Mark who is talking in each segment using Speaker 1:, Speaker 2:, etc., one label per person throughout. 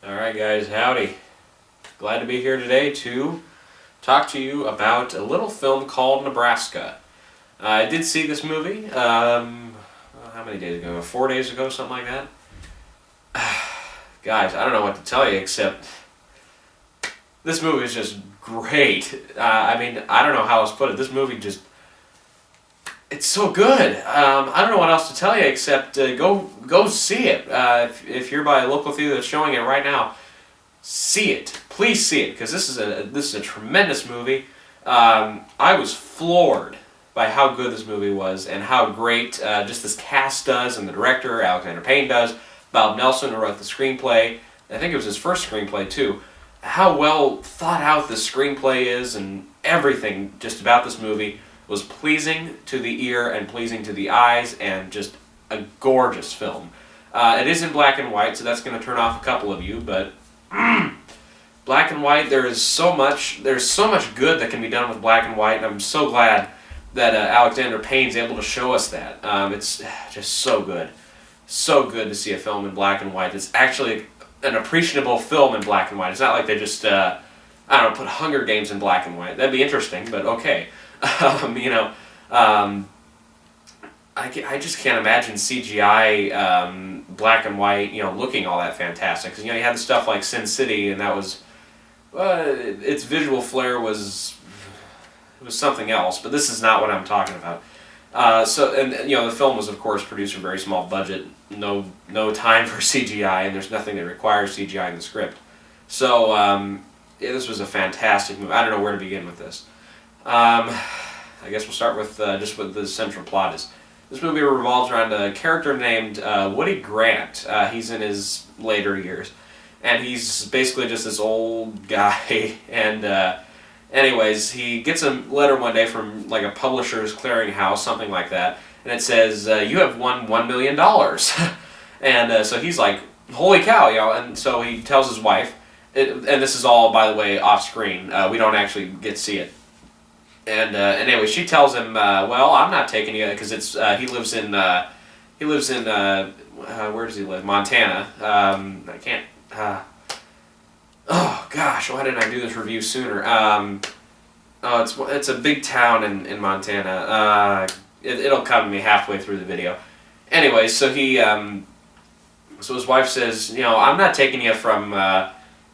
Speaker 1: Alright guys, howdy. Glad to be here today to talk to you about a little film called Nebraska. I did see this movie, how many days ago? 4 days ago, something like that? Guys, I don't know what to tell you except this movie is just great. I don't know how else to put it. This movie just... It's so good. I don't know what else to tell you except go see it. If you're by a local theater that's showing it right now, see it. Please see it, because this is a tremendous movie. I was floored by how good this movie was and how great just this cast does and the director, Alexander Payne, does. Bob Nelson, who wrote the screenplay. I think it was his first screenplay too. How well thought out the screenplay is, and everything just about this movie was pleasing to the ear and pleasing to the eyes, and just a gorgeous film. It is in black and white, so that's going to turn off a couple of you, but black and white, there's so much good that can be done with black and white, and I'm so glad that Alexander Payne's able to show us that. It's just so good. So good to see a film in black and white. It's actually an appreciable film in black and white. It's not like they just, put Hunger Games in black and white. That'd be interesting, but okay. I just can't imagine CGI black and white, looking all that fantastic. Because you had the stuff like Sin City, and that was, its visual flair was something else. But this is not what I'm talking about. The film was, of course, produced for a very small budget, no time for CGI, and there's nothing that requires CGI in the script. So this was a fantastic movie. I don't know where to begin with this. I guess we'll start with just what the central plot is. This movie revolves around a character named Woody Grant. He's in his later years, and he's basically just this old guy. And anyways, he gets a letter one day from like a publisher's clearinghouse, something like that, and it says, "You have won $1 million." And so he's like, "Holy cow!" And so he tells his wife, and this is all, by the way, off screen. We don't actually get to see it. And anyway, she tells him, "Well, I'm not taking you because it's he lives in where does he live? Montana. I can't. Oh gosh, why didn't I do this review sooner? It's a big town in Montana. It'll come to me halfway through the video. Anyway, so so his wife says, I'm not taking you from. I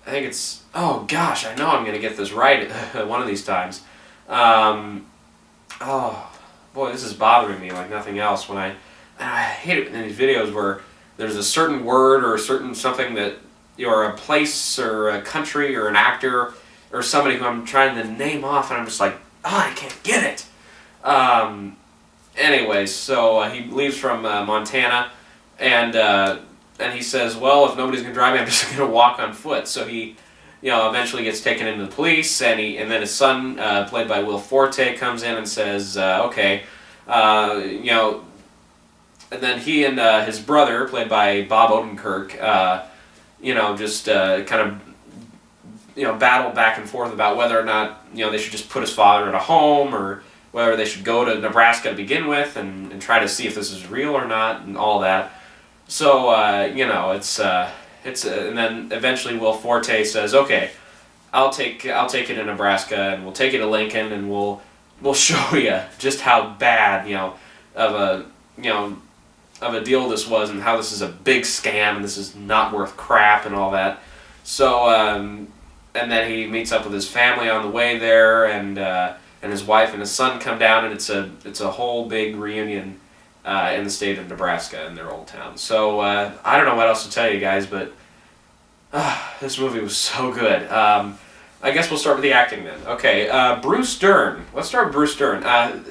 Speaker 1: think it's. Oh gosh, I know I'm gonna get this right one of these times. Oh boy, this is bothering me like nothing else. When I hate it in these videos where there's a certain word or a certain something that, or a place or a country or an actor or somebody who I'm trying to name off, and I'm just like, I can't get it. Anyways, so he leaves from Montana, and he says, well, if nobody's gonna drive me, I'm just gonna walk on foot. So he eventually gets taken into the police, and then his son, played by Will Forte, comes in and says, okay, and then he and his brother, played by Bob Odenkirk, battle back and forth about whether or not, they should just put his father in a home, or whether they should go to Nebraska to begin with and try to see if this is real or not, and all that. So, and then eventually Will Forte says, "Okay, I'll take it to Nebraska, and we'll take it to Lincoln, and we'll show you just how bad of a deal this was, and how this is a big scam, and this is not worth crap, and all that." So and then he meets up with his family on the way there, and his wife and his son come down, and it's a whole big reunion in the state of Nebraska, in their old town. So I don't know what else to tell you guys, but this movie was so good. I guess we'll start with the acting then. Okay, Bruce Dern. Let's start with Bruce Dern.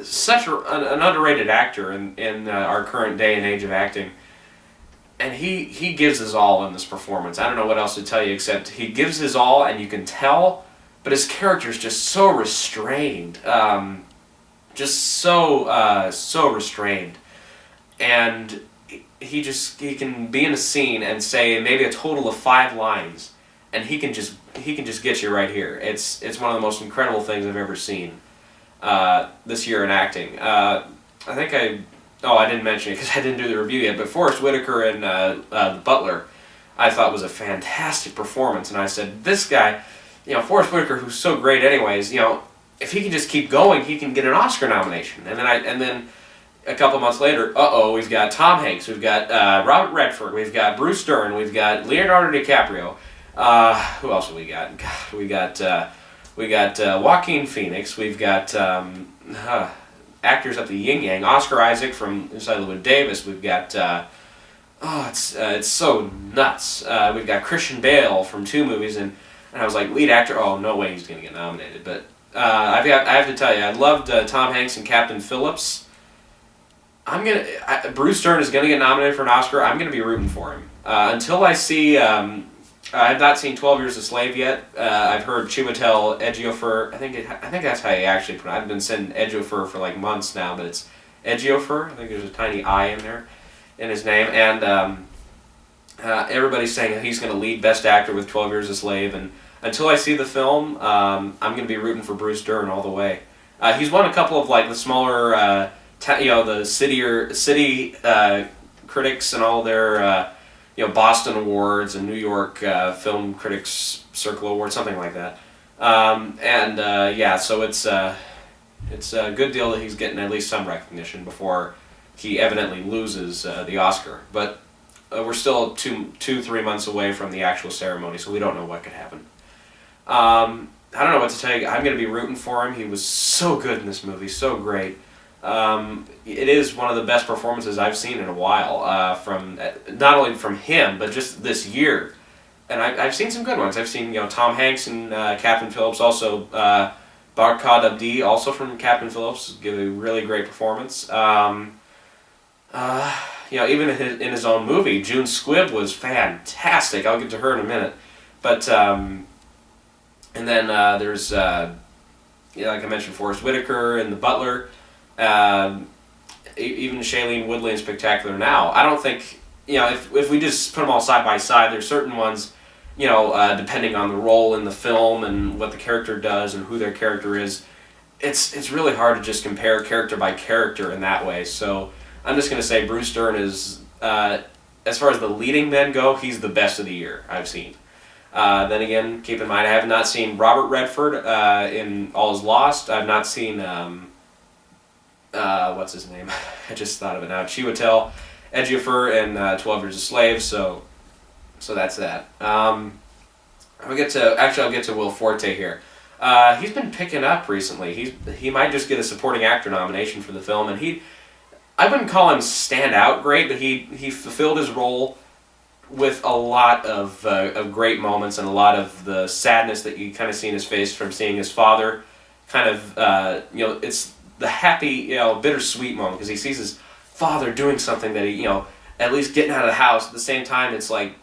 Speaker 1: Such an underrated actor in our current day and age of acting. And he gives his all in this performance. I don't know what else to tell you except he gives his all, and you can tell, but his character is just so restrained. Just so restrained. And he can be in a scene and say maybe a total of 5 lines, and he can just get you right here. It's one of the most incredible things I've ever seen this year in acting. I think I didn't mention it because I didn't do the review yet, but Forrest Whitaker and the Butler, I thought was a fantastic performance. And I said, this guy, Forrest Whitaker, who's so great anyways, if he can just keep going, he can get an Oscar nomination. And then a couple months later, we've got Tom Hanks, we've got Robert Redford, we've got Bruce Dern, we've got Leonardo DiCaprio. Who else have we got? God, we got Joaquin Phoenix. We've got actors up the yin yang. Oscar Isaac from Inside Llewyn Davis. We've got it's so nuts. We've got Christian Bale from 2 movies, and I was like, lead actor. Oh, no way he's going to get nominated. But I have to tell you, I loved Tom Hanks and Captain Phillips. Bruce Dern is going to get nominated for an Oscar. I'm going to be rooting for him until I see. I've not seen 12 Years a Slave yet. I've heard Chiwetel Ejiofor. I think that's how you actually pronounce it. I've been saying Ejiofor for like months now, but it's Ejiofor. I think there's a tiny I in there in his name. And everybody's saying he's going to lead Best Actor with 12 Years a Slave. And until I see the film, I'm going to be rooting for Bruce Dern all the way. He's won a couple of like the smaller, the city critics and all their. Boston Awards and New York Film Critics Circle Awards, something like that. So it's a good deal that he's getting at least some recognition before he evidently loses the Oscar. But we're still 3 months away from the actual ceremony, so we don't know what could happen. I don't know what to tell you. I'm going to be rooting for him. He was so good in this movie, so great. It is one of the best performances I've seen in a while, from not only from him, but just this year. And I've seen some good ones. I've seen Tom Hanks and Captain Phillips, also Barkhad Abdi, also from Captain Phillips, give a really great performance. Even in his own movie, June Squibb was fantastic. I'll get to her in a minute. But and then there's like I mentioned, Forrest Whitaker and The Butler. Even Shailene Woodley in Spectacular Now. I don't think, if we just put them all side by side, there's certain ones, depending on the role in the film and what the character does and who their character is, it's really hard to just compare character by character in that way. So I'm just going to say Bruce Dern is, as far as the leading men go, he's the best of the year I've seen. Then again, keep in mind, I have not seen Robert Redford in All Is Lost. I've not seen... what's his name? I just thought of it now. Chiwetel Ejiofor in 12 Years a Slave. So that's that. I'll get to Will Forte here. He's been picking up recently. He might just get a supporting actor nomination for the film, and I wouldn't call him stand out great, but he fulfilled his role with a lot of great moments and a lot of the sadness that you kind of see in his face from seeing his father. Kind of it's the happy, bittersweet moment because he sees his father doing something that he, at least getting out of the house. At the same time, it's like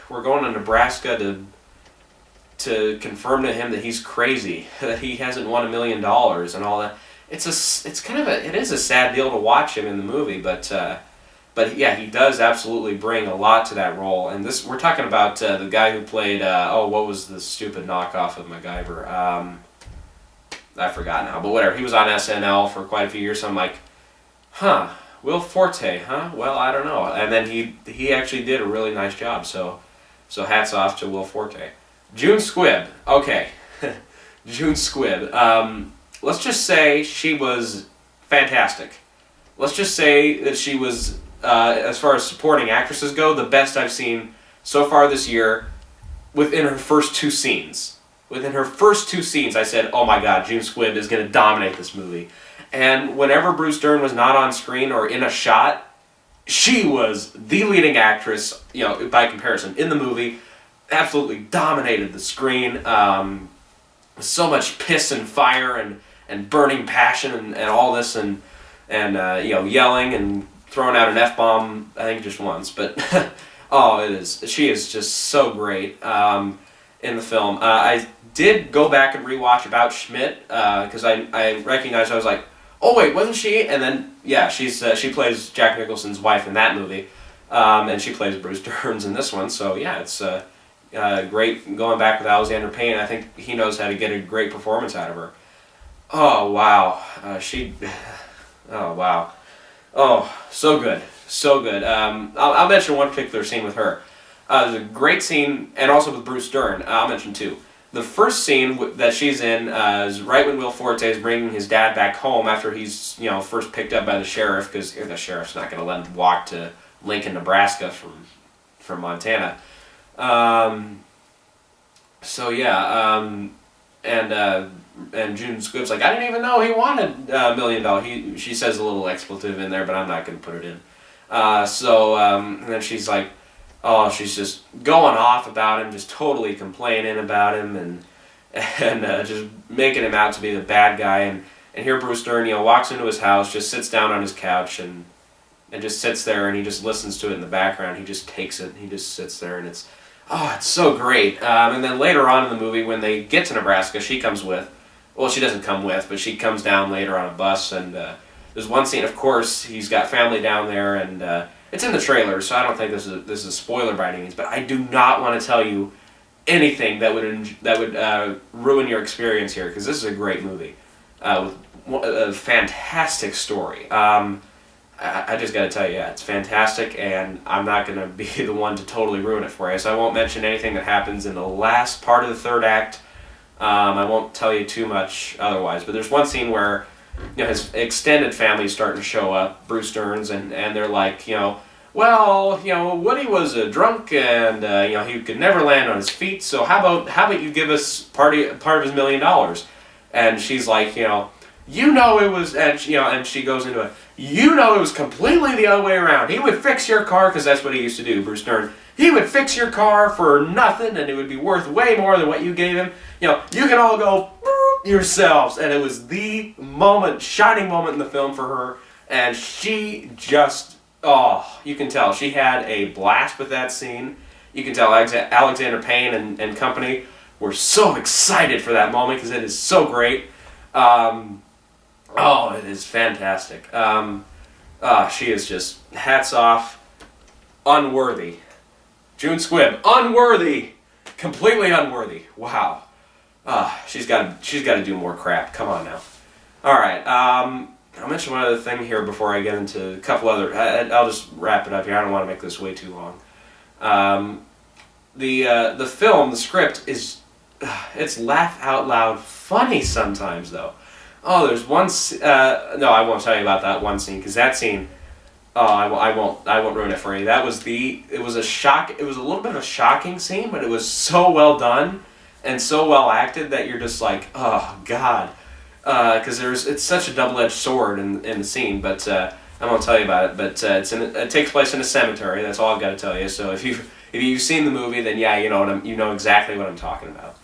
Speaker 1: we're going to Nebraska to confirm to him that he's crazy, that he hasn't won $1 million and all that. It is a sad deal to watch him in the movie, but yeah, he does absolutely bring a lot to that role. And we're talking about the guy who played what was the stupid knockoff of MacGyver? I forgot now, but whatever. He was on SNL for quite a few years, so I'm like, Will Forte, Well, I don't know. And then he actually did a really nice job, so hats off to Will Forte. June Squibb, okay. June Squibb. Let's just say she was fantastic. Let's just say that she was, as far as supporting actresses go, the best I've seen so far this year within her first 2 scenes. Within her first 2 scenes, I said, oh my God, June Squibb is going to dominate this movie. And whenever Bruce Dern was not on screen or in a shot, she was the leading actress, by comparison, in the movie. Absolutely dominated the screen. So much piss and fire and burning passion and all this and yelling and throwing out an F-bomb, I think just once. But, she is just so great in the film. I did go back and rewatch About Schmidt because I recognized, I was like, oh wait, wasn't she? And then yeah, she plays Jack Nicholson's wife in that movie, and she plays Bruce Dern's in this one. So yeah, it's great going back with Alexander Payne. I think he knows how to get a great performance out of her. Oh wow, oh wow, oh so good, so good. I'll mention one particular scene with her. There's a great scene, and also with Bruce Dern. I'll mention two. The first scene that she's in is right when Will Forte is bringing his dad back home after he's first picked up by the sheriff, because the sheriff's not going to let him walk to Lincoln, Nebraska from Montana. So yeah, and June Squibb's like, I didn't even know he wanted $1 million. She says a little expletive in there, but I'm not going to put it in. And then she's like, oh, she's just going off about him, just totally complaining about him, and just making him out to be the bad guy. And here Bruce Dern, walks into his house, just sits down on his couch, and just sits there, and he just listens to it in the background. He just takes it, and he just sits there, and it's so great. And then later on in the movie, when they get to Nebraska, she comes with. Well, she doesn't come with, but she comes down later on a bus, and there's one scene, of course, he's got family down there, and it's in the trailer, so I don't think this is a spoiler by any means, but I do not want to tell you anything that would ruin your experience here, because this is a great movie with a fantastic story. I just got to tell you, yeah, it's fantastic, and I'm not going to be the one to totally ruin it for you, so I won't mention anything that happens in the last part of the third act. I won't tell you too much otherwise, but there's one scene where his extended family is starting to show up, Bruce Dern's, and they're like, well, Woody was a drunk, and he could never land on his feet, so how about you give us part of his $1 million? And she's like, it was, and she goes into it, it was completely the other way around. He would fix your car, because that's what he used to do, Bruce Dern. He would fix your car for nothing, and it would be worth way more than what you gave him. You can all go yourselves. And it was the shining moment in the film for her, and she just, you can tell she had a blast with that scene. You can tell Alexander Payne and company were so excited for that moment, because it is so great. It is fantastic. She is just, hats off, unworthy. June Squibb, unworthy, completely unworthy. Wow. She's got to do more crap. Come on now. All right. I'll mention one other thing here before I get into a couple other. I'll just wrap it up here. I don't want to make this way too long. The film, the script is, it's laugh out loud funny sometimes though. Oh, there's one. No, I won't tell you about that one scene, because that scene. Oh, I won't ruin it for you. It was a shock. It was a little bit of a shocking scene, but it was so well done and so well acted that you're just like, oh God, because it's such a double-edged sword in the scene. But I won't tell you about it. But it takes place in a cemetery. That's all I've got to tell you. So if you've seen the movie, then yeah, you know exactly what I'm talking about.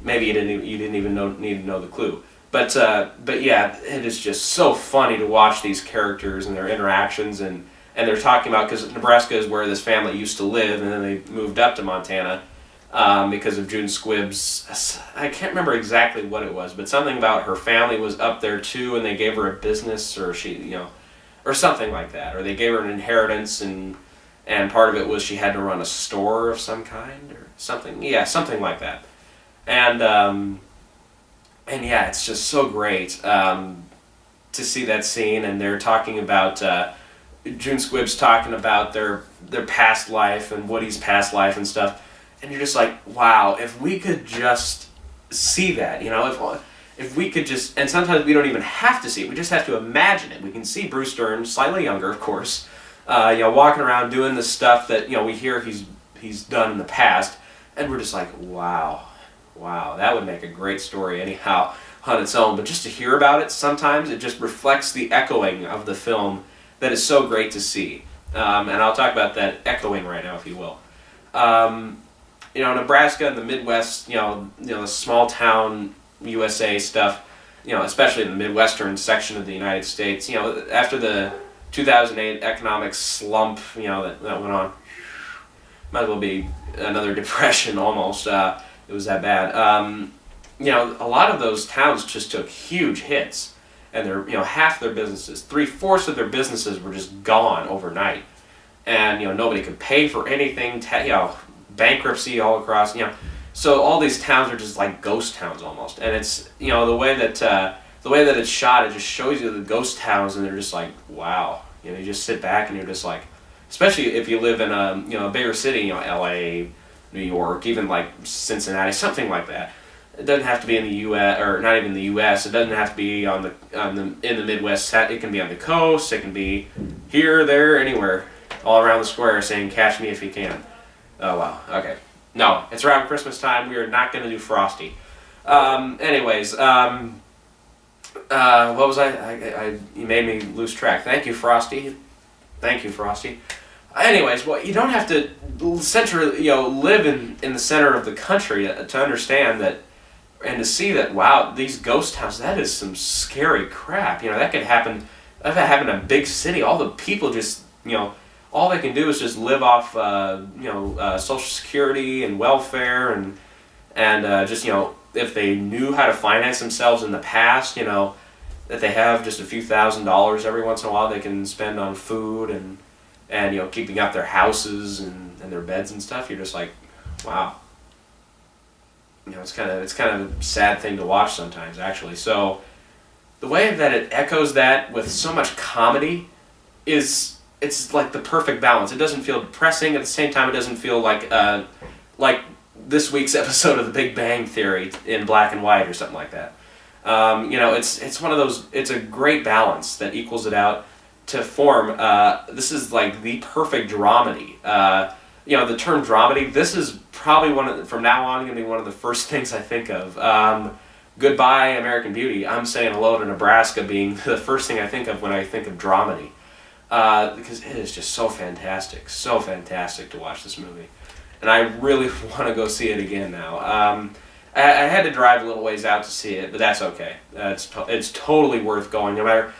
Speaker 1: Maybe you didn't even need to know the clue. But yeah, it is just so funny to watch these characters and their interactions, and they're talking about, because Nebraska is where this family used to live, and then they moved up to Montana because of June Squibb's, I can't remember exactly what it was, but something about her family was up there too, and they gave her a business, or or something like that, or they gave her an inheritance, and part of it was she had to run a store of some kind, or something, yeah, something like that, and yeah, it's just so great to see that scene, and they're talking about, June Squibb's talking about their past life and Woody's past life and stuff, and you're just like, wow, if we could just see that, if we could just, and sometimes we don't even have to see it, we just have to imagine it. We can see Bruce Dern, slightly younger, of course, walking around doing the stuff that, we hear he's done in the past, and we're just like, wow, that would make a great story anyhow on its own. But just to hear about it, sometimes it just reflects the echoing of the film that is so great to see. And I'll talk about that echoing right now, if you will. Nebraska and the Midwest, the small town USA stuff, especially in the Midwestern section of the United States, after the 2008 economic slump, that went on, might as well be another depression almost. It was that bad. A lot of those towns just took huge hits, and they're, half their businesses, 3/4 of their businesses were just gone overnight, and nobody could pay for anything. Bankruptcy all across. So all these towns are just like ghost towns almost, and it's the way that it's shot, it just shows you the ghost towns, and they're just like, wow. You just sit back and you're just like, especially if you live in a bigger city, L.A., New York, even like Cincinnati, something like that. It doesn't have to be in the U.S. or not even the U.S. It doesn't have to be in the Midwest. It can be on the coast. It can be here, there, anywhere, all around the square, saying "Catch me if you can." Oh wow. Okay. No, it's around Christmas time. We are not going to do Frosty. Anyways, what was you made me lose track. Thank you, Frosty. Thank you, Frosty. Anyways, well, you don't have to live in the center of the country to understand that and to see that, wow, these ghost towns, that is some scary crap. That could happen. That happened in a big city. All the people just, all they can do is just live off, Social Security and welfare and just, if they knew how to finance themselves in the past, that they have just a few $1,000s every once in a while they can spend on food and keeping up their houses and their beds and stuff. You're just like, wow. It's kind of a sad thing to watch sometimes, actually. So the way that it echoes that with so much comedy it's like the perfect balance. It doesn't feel depressing. At the same time, it doesn't feel like this week's episode of The Big Bang Theory in black and white or something like that. It's one of those. It's a great balance that equals it out to form. This is like the perfect dramedy. The term dramedy. This is probably from now on going to be one of the first things I think of. Goodbye, American Beauty. I'm saying hello to Nebraska being the first thing I think of when I think of dramedy. Because it is just so fantastic to watch this movie. And I really want to go see it again now. I had to drive a little ways out to see it, but that's okay. It's totally worth going, no matter...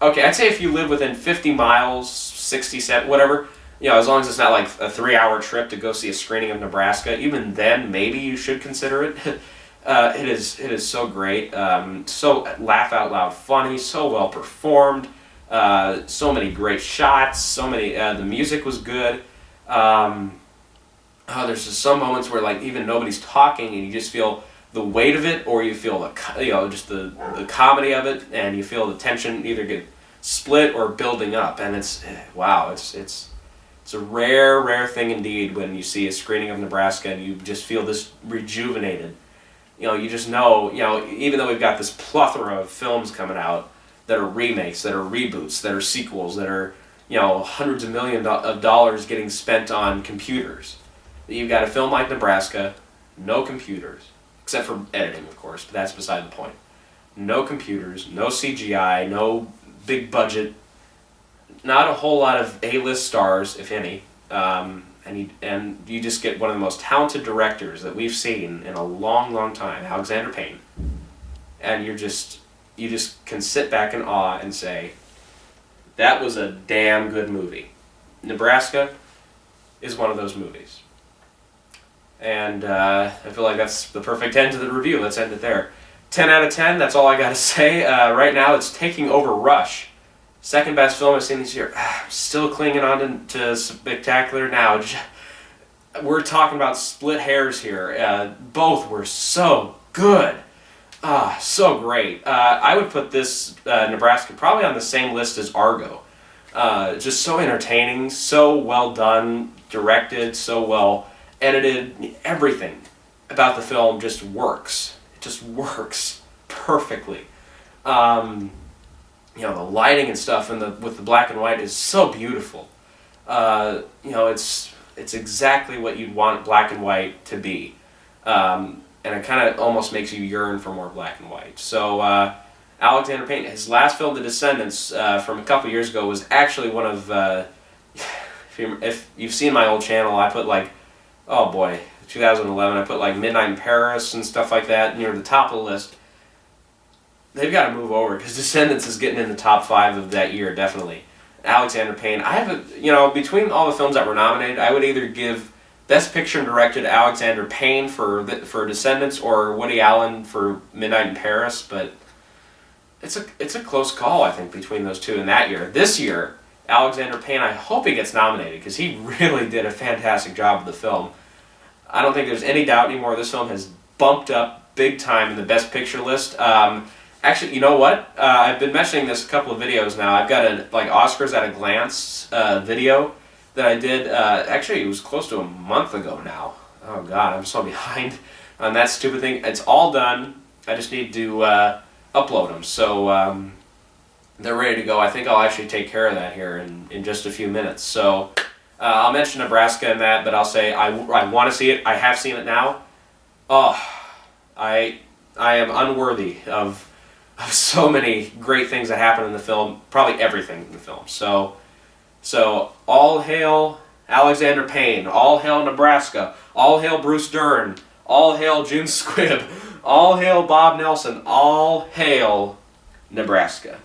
Speaker 1: Okay, I'd say if you live within 50 miles, 67, whatever, as long as it's not like a 3-hour trip to go see a screening of Nebraska, even then, maybe you should consider it. It is so great, so laugh out loud funny, so well performed, so many great shots, the music was good. There's just some moments where like even nobody's talking and you just feel the weight of it, or you feel the comedy of it, and you feel the tension either get split or building up, and it's a rare thing indeed when you see a screening of Nebraska and you just feel this rejuvenated. You just know, even though we've got this plethora of films coming out that are remakes, that are reboots, that are sequels, that are hundreds of millions of dollars getting spent on computers. You've got a film like Nebraska, no computers, except for editing, of course, but that's beside the point. No computers, no CGI, no big budget, not a whole lot of A-list stars, if any, and you just get one of the most talented directors that we've seen in a long time, Alexander Payne, and you just can sit back in awe and say, that was a damn good movie. Nebraska is one of those movies. And I feel like that's the perfect end to the review. Let's end it there. 10 out of 10, that's all I got to say. Right now, it's taking over Rush. Second best film I've seen this year. Still clinging on to Spectacular now. We're talking about split hairs here. Both were so good. So great. I would put this Nebraska probably on the same list as Argo. Just so entertaining, so well done, directed, so well edited. Everything about the film just works. It just works perfectly. The lighting and stuff with the black and white is so beautiful. It's exactly what you'd want black and white to be. And it kind of almost makes you yearn for more black and white. So Alexander Payne, his last film, The Descendants, from a couple years ago, was actually one of... if you've seen my old channel, I put 2011, I put Midnight in Paris and stuff like that near the top of the list. They've got to move over, because Descendants is getting in the top 5 of that year, definitely. Alexander Payne, I have between all the films that were nominated, I would either give Best Picture and Directed Alexander Payne for Descendants or Woody Allen for Midnight in Paris, but it's a close call, I think, between those two in that year. This year, Alexander Payne, I hope he gets nominated, because he really did a fantastic job with the film. I don't think there's any doubt anymore. This film has bumped up big time in the Best Picture list. Actually, you know what? I've been mentioning this a couple of videos now. I've got a Oscars at a glance video that I did. Actually, it was close to a month ago now. Oh God, I'm so behind on that stupid thing. It's all done. I just need to upload them. So they're ready to go. I think I'll actually take care of that here in just a few minutes. So I'll mention Nebraska in that, but I'll say I want to see it. I have seen it now. Oh, I am unworthy of so many great things that happen in the film. Probably everything in the film. So all hail Alexander Payne. All hail Nebraska. All hail Bruce Dern. All hail June Squibb. All hail Bob Nelson. All hail Nebraska.